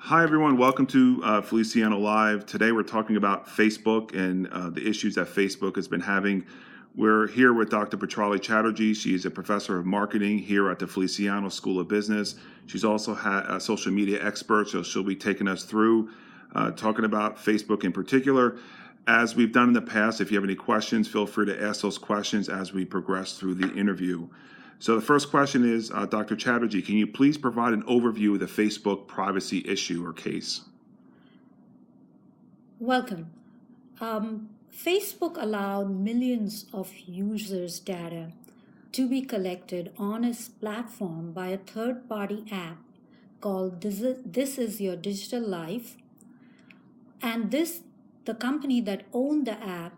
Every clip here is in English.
Hi, everyone. Welcome to Feliciano Live. Today, we're talking about Facebook and the issues that Facebook has been having. We're here with Dr. Petrali Chatterjee. She is a professor of marketing here at the Feliciano School of Business. She's also a social media expert, so she'll be taking us through talking about Facebook in particular. As we've done in the past, if you have any questions, feel free to ask those questions as we progress through the interview. So the first question is, Dr. Chatterjee, can you please provide an overview of the Facebook privacy issue or case? Welcome. Facebook allowed millions of users' data to be collected on its platform by a third-party app called This Is Your Digital Life. And the company that owned the app,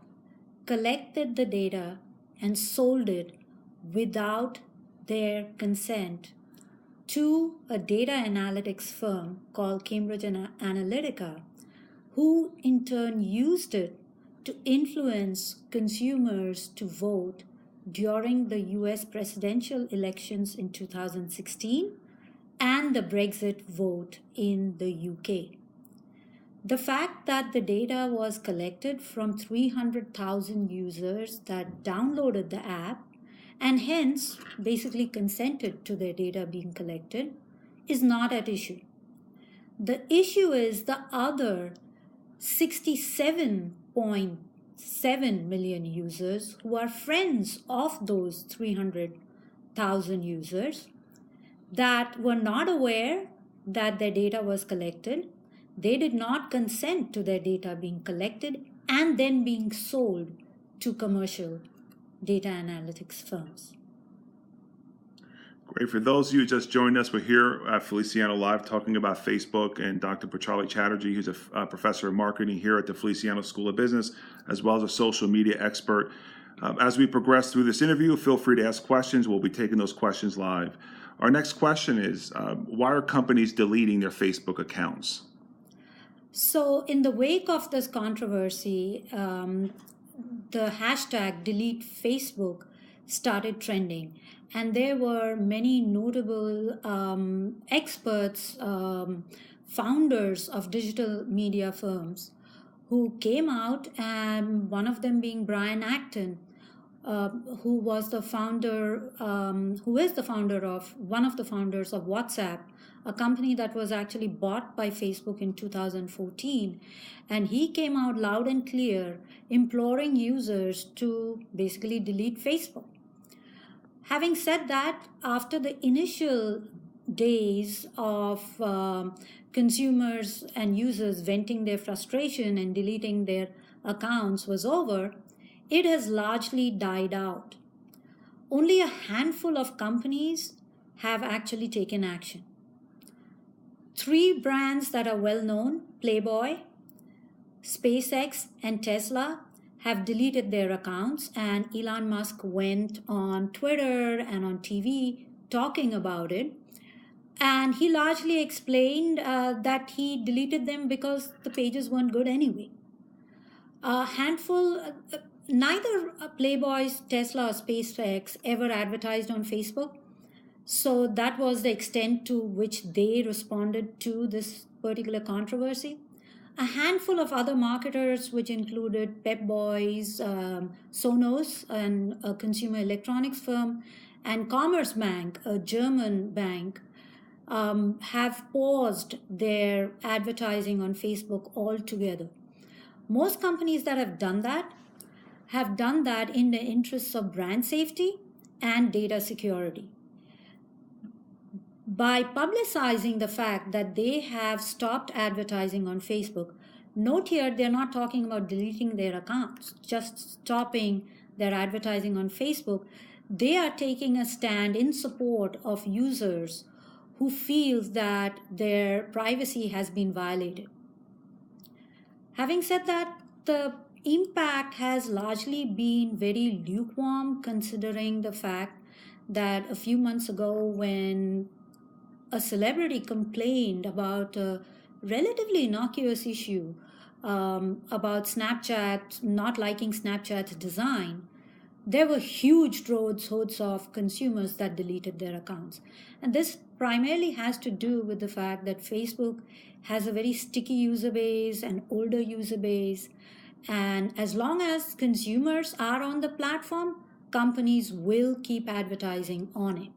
collected the data and sold it without their consent to a data analytics firm called Cambridge Analytica, who in turn used it to influence consumers to vote during the US presidential elections in 2016 and the Brexit vote in the UK. The fact that the data was collected from 300,000 users that downloaded the app and hence basically consented to their data being collected is not at issue. The issue is the other 67.7 million users who are friends of those 300,000 users that were not aware that their data was collected. They did not consent to their data being collected and then being sold to commercial data analytics firms. Great. For those of you who just joined us, we're here at Feliciano Live talking about Facebook, and Dr. Petrali Chatterjee, who's a professor of marketing here at the Feliciano School of Business, as well as a social media expert. As we progress through this interview, feel free to ask questions. We'll be taking those questions live. Our next question is, why are companies deleting their Facebook accounts? So in the wake of this controversy, the hashtag delete Facebook started trending, and there were many notable experts, founders of digital media firms who came out, and one of them being Brian Acton, who is the founder of one of the founders of WhatsApp, a company that was actually bought by Facebook in 2014. And he came out loud and clear, imploring users to basically delete Facebook. Having said that, after the initial days of consumers and users venting their frustration and deleting their accounts was over, it has largely died out. Only a handful of companies have actually taken action. 3 brands that are well known, Playboy, SpaceX, and Tesla, have deleted their accounts, and Elon Musk went on Twitter and on TV talking about it. And he largely explained that he deleted them because the pages weren't good anyway. Neither Playboy, Tesla, or SpaceX ever advertised on Facebook. So that was the extent to which they responded to this particular controversy. A handful of other marketers, which included Pep Boys, Sonos, and a consumer electronics firm, and Commerzbank, a German bank, have paused their advertising on Facebook altogether. Most companies that have done that in the interests of brand safety and data security. By publicizing the fact that they have stopped advertising on Facebook, note here they're not talking about deleting their accounts, just stopping their advertising on Facebook. They are taking a stand in support of users who feel that their privacy has been violated. Having said that, the impact has largely been very lukewarm, considering the fact that a few months ago, when a celebrity complained about a relatively innocuous issue about Snapchat not liking Snapchat's design, there were huge hordes of consumers that deleted their accounts. And this primarily has to do with the fact that Facebook has a very sticky user base, an older user base. And as long as consumers are on the platform, companies will keep advertising on it.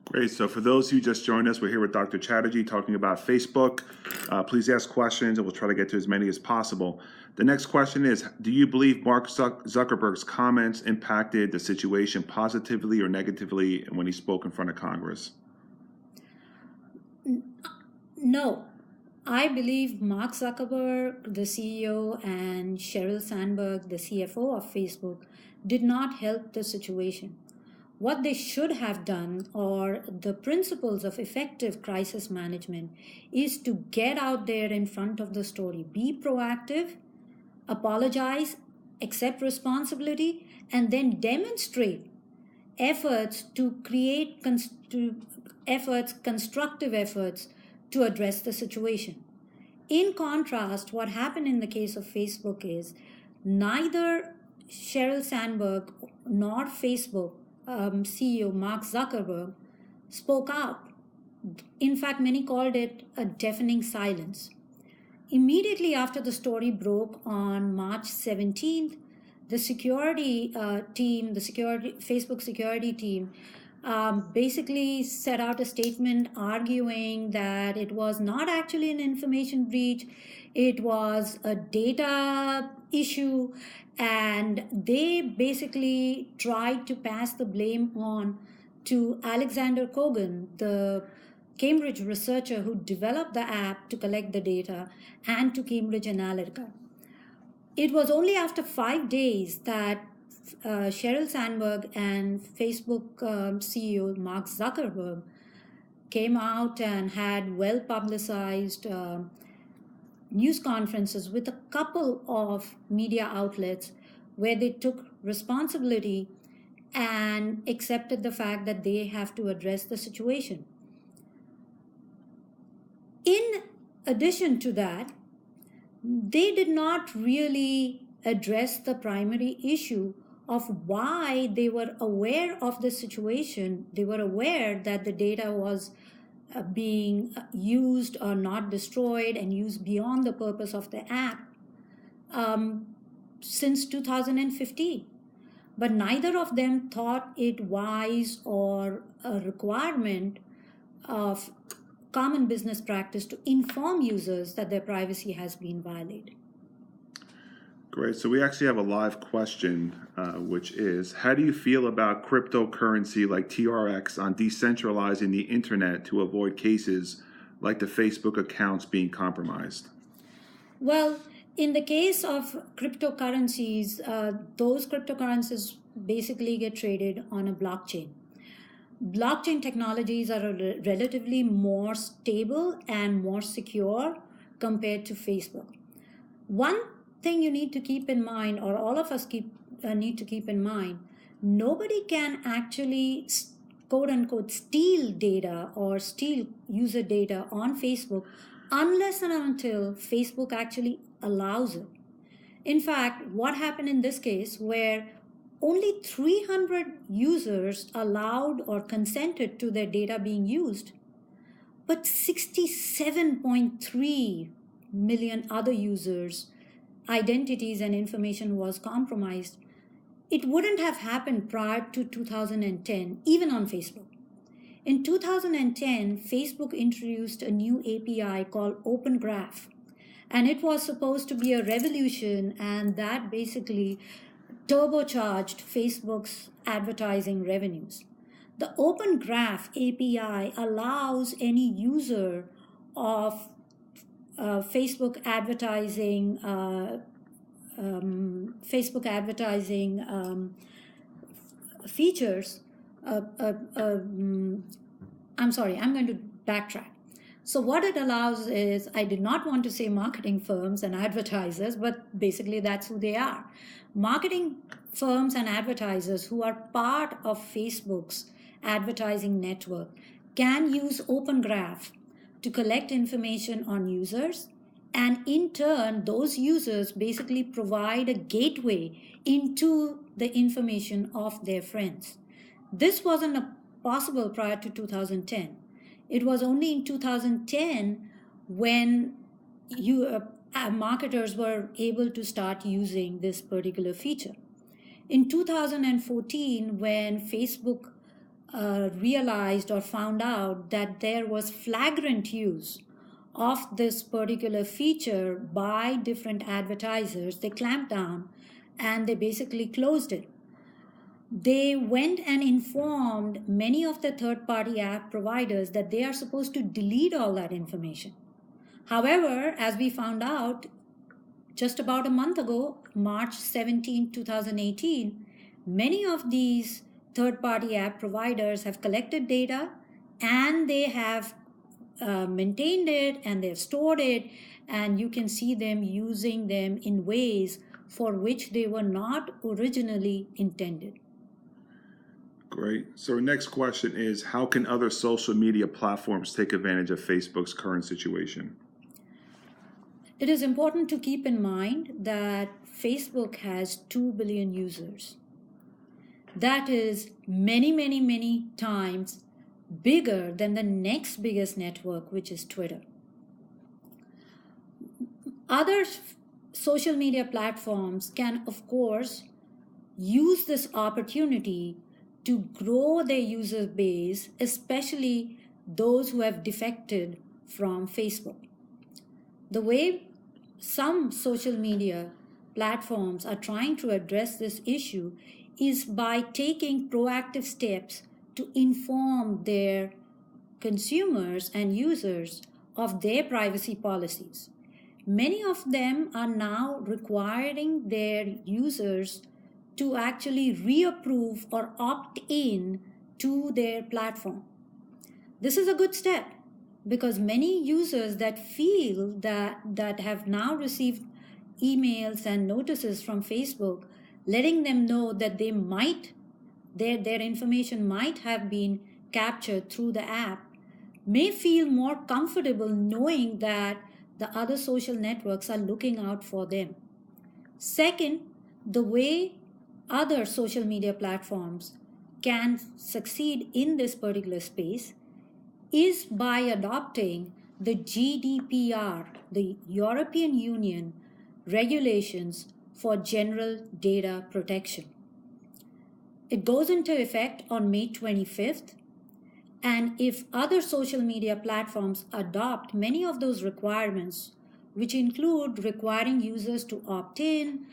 Great. So for those who just joined us, we're here with Dr. Chatterjee talking about Facebook. Please ask questions and we'll try to get to as many as possible. The next question is, do you believe Mark Zuckerberg's comments impacted the situation positively or negatively when he spoke in front of Congress? No. I believe Mark Zuckerberg, the CEO, and Sheryl Sandberg, the CFO of Facebook, did not help the situation. What they should have done, or the principles of effective crisis management, is to get out there in front of the story, be proactive, apologize, accept responsibility, and then demonstrate efforts to create constructive efforts to address the situation. In contrast, what happened in the case of Facebook is neither Sheryl Sandberg nor Facebook CEO Mark Zuckerberg spoke out. In fact, many called it a deafening silence. Immediately after the story broke on March 17th, the Facebook security team, basically set out a statement arguing that it was not actually an information breach, it was a data issue, and they basically tried to pass the blame on to Alexander Kogan, the Cambridge researcher who developed the app to collect the data, and to Cambridge Analytica. It was only after 5 days that Sheryl Sandberg and Facebook CEO Mark Zuckerberg came out and had well-publicized news conferences with a couple of media outlets where they took responsibility and accepted the fact that they have to address the situation. In addition to that, they did not really address the primary issue of why they were aware of the situation. They were aware that the data was being used or not destroyed and used beyond the purpose of the app since 2015. But neither of them thought it wise or a requirement of common business practice to inform users that their privacy has been violated. Great. So we actually have a live question, which is, how do you feel about cryptocurrency like TRX on decentralizing the internet to avoid cases like the Facebook accounts being compromised? Well, in the case of cryptocurrencies, those cryptocurrencies basically get traded on a blockchain. Blockchain technologies are relatively more stable and more secure compared to Facebook. One thing you need to keep in mind, or all of us need to keep in mind, nobody can actually quote unquote steal data or steal user data on Facebook unless and until Facebook actually allows it. In fact, what happened in this case, where only 300 users allowed or consented to their data being used, but 67.3 million other users' identities and information was compromised. It wouldn't have happened prior to 2010, even on Facebook. In 2010, Facebook introduced a new API called Open Graph, and it was supposed to be a revolution, and that basically turbocharged Facebook's advertising revenues. The Open Graph API allows any user of Facebook advertising features. I'm sorry, I'm going to backtrack. So what it allows is, I did not want to say marketing firms and advertisers, but basically that's who they are. Marketing firms and advertisers who are part of Facebook's advertising network can use Open Graph to collect information on users And in turn, those users basically provide a gateway into the information of their friends. This wasn't possible prior to 2010. It was only in 2010 when marketers were able to start using this particular feature. In 2014, when Facebook realized or found out that there was flagrant use of this particular feature by different advertisers, they clamped down and they basically closed it. They went and informed many of the third-party app providers that they are supposed to delete all that information. However, as we found out just about a month ago, March 17, 2018, many of these third-party app providers have collected data and they have maintained it and they've stored it, and you can see them using them in ways for which they were not originally intended. Great. So our next question is, how can other social media platforms take advantage of Facebook's current situation? It is important to keep in mind that Facebook has 2 billion users. That is many, many, many times bigger than the next biggest network, which is Twitter. Other social media platforms can, of course, use this opportunity to grow their user base, especially those who have defected from Facebook. The way some social media platforms are trying to address this issue is by taking proactive steps to inform their consumers and users of their privacy policies. Many of them are now requiring their users to actually reapprove or opt in to their platform. This is a good step because many users that feel that have now received emails and notices from Facebook letting them know that they might their information might have been captured through the app may feel more comfortable knowing that the other social networks are looking out for them. Second, the way other social media platforms can succeed in this particular space is by adopting the GDPR, the European Union regulations for general data protection. It goes into effect on May 25th, and if other social media platforms adopt many of those requirements, which include requiring users to opt in,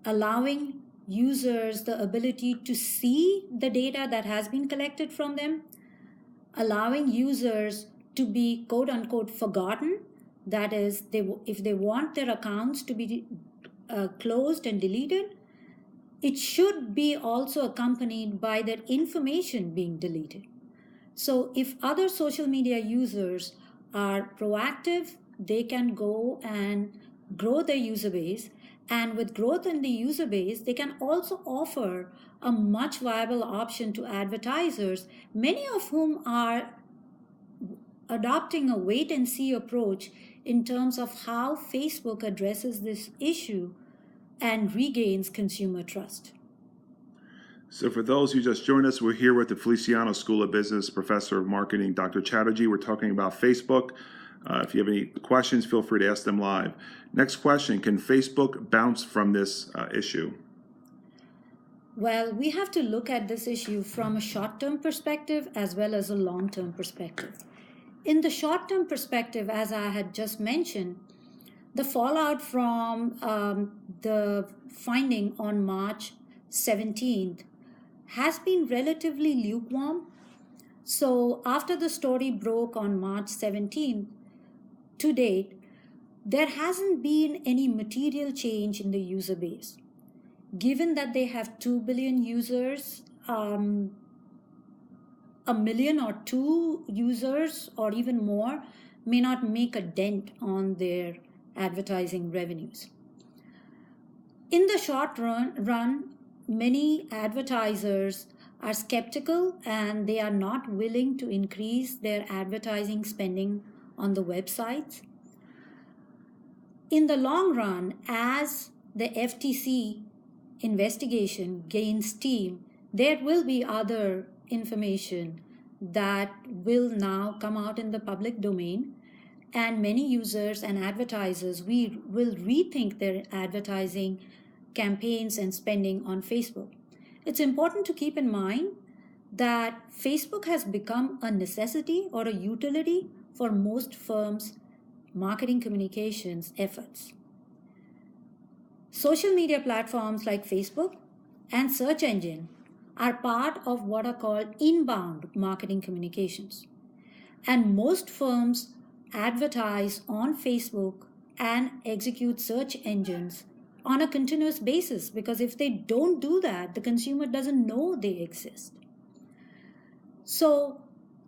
allowing users the ability to see the data that has been collected from them, allowing users to be quote unquote forgotten, that is, if they want their accounts to be closed and deleted, it should be also accompanied by their information being deleted. So if other social media users are proactive, they can go and grow their user base. And with growth in the user base, they can also offer a much viable option to advertisers, many of whom are adopting a wait and see approach in terms of how Facebook addresses this issue and regains consumer trust. So for those who just joined us, we're here with the Feliciano School of Business Professor of Marketing, Dr. Chatterjee. We're talking about Facebook. If you have any questions, feel free to ask them live. Next question, can Facebook bounce from this issue? Well, we have to look at this issue from a short-term perspective as well as a long-term perspective. In the short-term perspective, as I had just mentioned, the fallout from the finding on March 17th has been relatively lukewarm. So after the story broke on March 17th, to date, there hasn't been any material change in the user base. Given that they have 2 billion users, a million or two users or even more may not make a dent on their advertising revenues. In the short run, many advertisers are skeptical and they are not willing to increase their advertising spending on the websites. in the long run, as the FTC investigation gains steam, there will be other information that will now come out in the public domain, and many users and advertisers will rethink their advertising campaigns and spending on Facebook. It's important to keep in mind that Facebook has become a necessity or a utility for most firms' marketing communications efforts. Social media platforms like Facebook and search engine are part of what are called inbound marketing communications. And most firms advertise on Facebook and execute search engines on a continuous basis, because if they don't do that, the consumer doesn't know they exist. So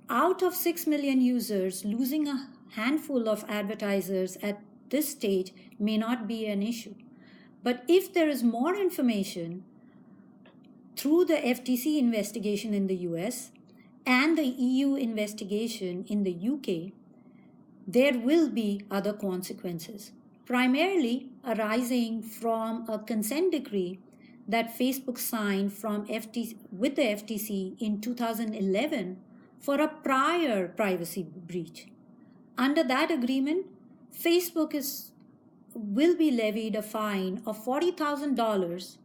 out of 6 million users, losing a handful of advertisers at this stage may not be an issue. But if there is more information through the FTC investigation in the US and the EU investigation in the UK, there will be other consequences, primarily arising from a consent decree that Facebook signed with the FTC in 2011 for a prior privacy breach. Under that agreement, Facebook will be levied a fine of $40,000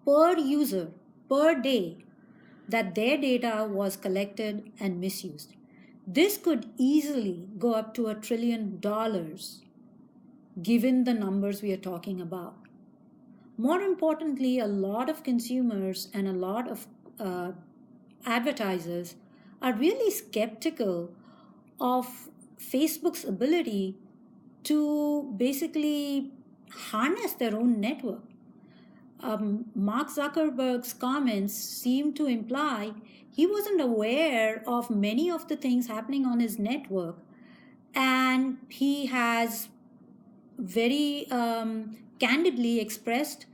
per user per day that their data was collected and misused. This could easily go up to $1 trillion, given the numbers we are talking about. More importantly, a lot of consumers and a lot of advertisers are really skeptical of Facebook's ability to basically harness their own network. Mark Zuckerberg's comments seem to imply he wasn't aware of many of the things happening on his network, and he has very candidly expressed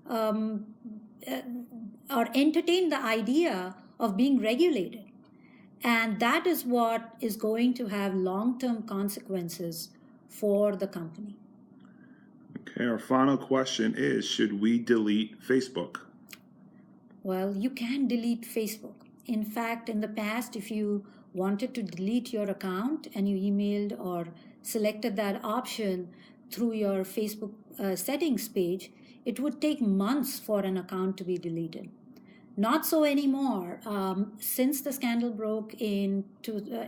or entertained the idea of being regulated. And that is what is going to have long-term consequences for the company. Okay, our final question is, should we delete Facebook? Well, you can delete Facebook. In fact, in the past, if you wanted to delete your account and you emailed or selected that option through your Facebook settings page, it would take months for an account to be deleted. Not so anymore. Since the scandal broke in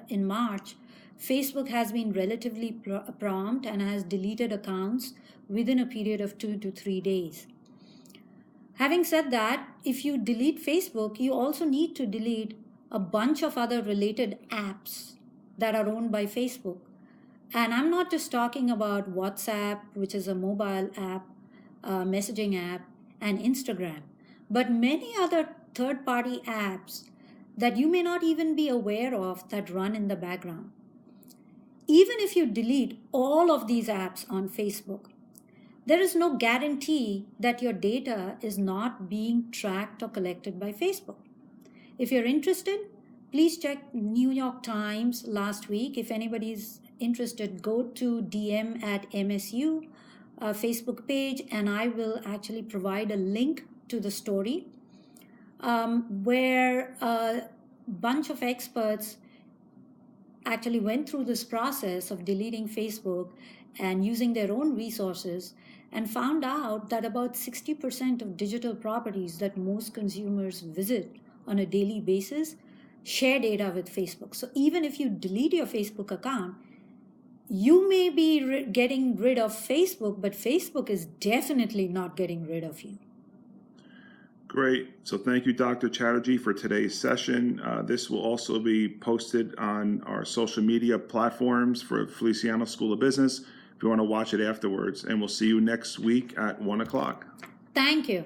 March, Facebook has been relatively prompt and has deleted accounts within a period of 2 to 3 days. Having said that, if you delete Facebook, you also need to delete a bunch of other related apps that are owned by Facebook. And I'm not just talking about WhatsApp, which is a mobile app, messaging app, and Instagram, but many other third-party apps that you may not even be aware of that run in the background. Even if you delete all of these apps on Facebook, there is no guarantee that your data is not being tracked or collected by Facebook. If you're interested, please check New York Times last week. If anybody's interested, go to DM at MSU Facebook page, and I will actually provide a link to the story where a bunch of experts actually went through this process of deleting Facebook and using their own resources, and found out that about 60% of digital properties that most consumers visit on a daily basis share data with Facebook. So even if you delete your Facebook account, you may be getting rid of Facebook, but Facebook is definitely not getting rid of you. Great. So thank you, Dr. Chatterjee, for today's session. This will also be posted on our social media platforms for Feliciano School of Business if you want to watch it afterwards. And we'll see you next week at 1 o'clock. Thank you.